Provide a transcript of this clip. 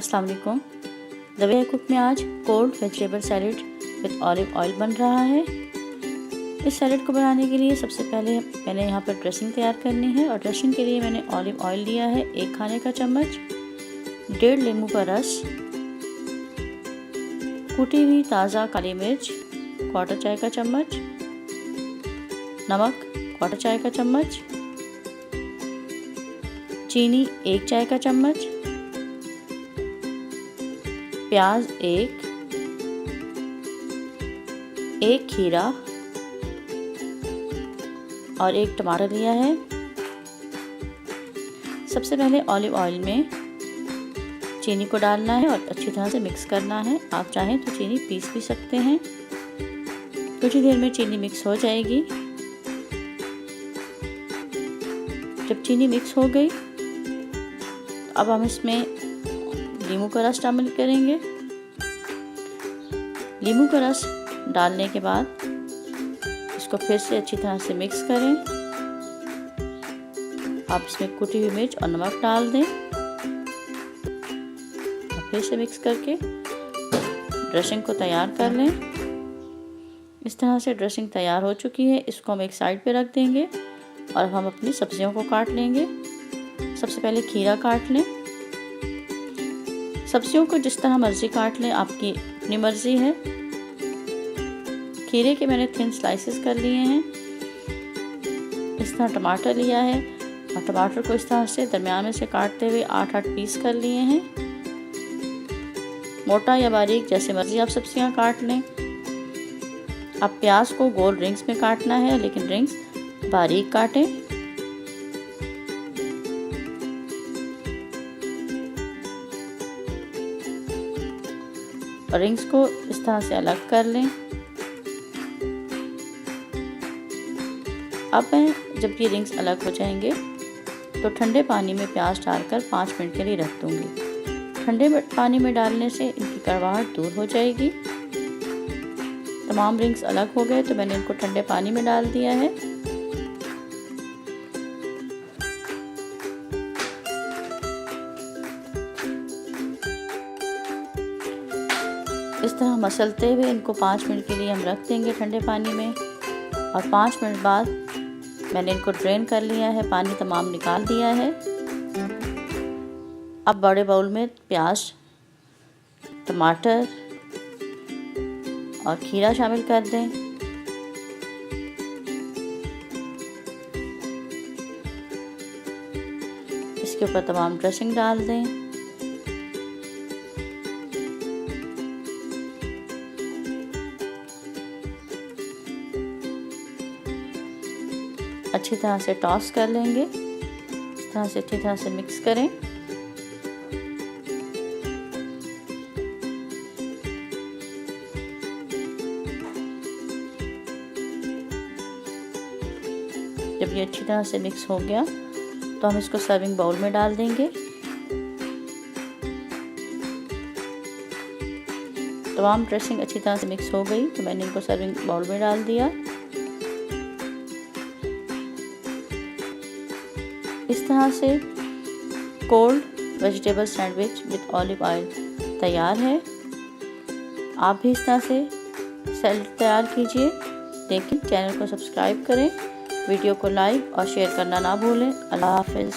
अस्सलाम वालेकुम। The way cook में आज cold vegetable salad with olive oil बन रहा है। इस सैलेड को बनाने के लिए सबसे पहले मैंने यहाँ पर ड्रेसिंग तैयार करनी है और ड्रेसिंग के लिए मैंने ऑलिव ऑयल लिया है 1 खाने का चम्मच, 1.5 नींबू का रस, कूटी हुई ताज़ा काली मिर्च 1/4 चाय का चम्मच, नमक 1/4 चाय का चम्मच, चीनी 1 चाय का चम्मच, प्याज 1 खीरा और 1 टमाटर लिया है। सबसे पहले ऑलिव ऑयल में चीनी को डालना है और अच्छी तरह से मिक्स करना है। आप चाहें तो चीनी पीस भी सकते हैं। कुछ ही देर में चीनी मिक्स हो जाएगी। जब चीनी मिक्स हो गई तो अब हम इसमें नींबू का रस शामिल करेंगे। नींबू का रस डालने के बाद इसको फिर से अच्छी तरह से मिक्स करें। आप इसमें कुटी हुई मिर्च और नमक डाल दें और फिर से मिक्स करके ड्रेसिंग को तैयार कर लें। इस तरह से ड्रेसिंग तैयार हो चुकी है। इसको हम एक साइड पे रख देंगे और हम अपनी सब्जियों को काट लेंगे। सबसे पहले खीरा काट लें। सब्जियों को जिस तरह मर्ज़ी काट लें, आपकी अपनी मर्ज़ी है। खीरे के मैंने थिन स्लाइसेस कर लिए हैं। इस तरह टमाटर लिया है और टमाटर को इस तरह से दरमियान में से काटते हुए 8-8 पीस कर लिए हैं। मोटा या बारीक जैसे मर्ज़ी आप सब्जियां काट लें। अब प्याज को गोल रिंग्स में काटना है, लेकिन रिंग्स बारीक काटें। और रिंग्स को इस तरह से अलग कर लें। अब मैं जब ये रिंग्स अलग हो जाएंगे तो ठंडे पानी में प्याज डालकर 5 मिनट के लिए रख दूंगी। ठंडे पानी में डालने से इनकी कड़वाहट दूर हो जाएगी। तमाम रिंग्स अलग हो गए तो मैंने इनको ठंडे पानी में डाल दिया है। इस तरह मसलते हुए इनको 5 मिनट के लिए हम रख देंगे ठंडे पानी में। और 5 मिनट बाद मैंने इनको ड्रेन कर लिया है, पानी तमाम निकाल दिया है। अब बड़े बाउल में प्याज, टमाटर और खीरा शामिल कर दें। इसके ऊपर तमाम ड्रेसिंग डाल दें। अच्छी तरह से टॉस कर लेंगे। इस तरह से अच्छी तरह से मिक्स करें। जब ये अच्छी तरह से मिक्स हो गया तो हम इसको सर्विंग बाउल में डाल देंगे। तमाम ड्रेसिंग अच्छी तरह से मिक्स हो गई तो मैंने इनको सर्विंग बाउल में डाल दिया। इस तरह से cold vegetable sandwich with olive oil तैयार है। आप भी इस तरह से सैलेड तैयार कीजिए। देखें, चैनल को सब्सक्राइब करें, वीडियो को लाइक और शेयर करना ना भूलें। अल्लाह हाफ़िज़।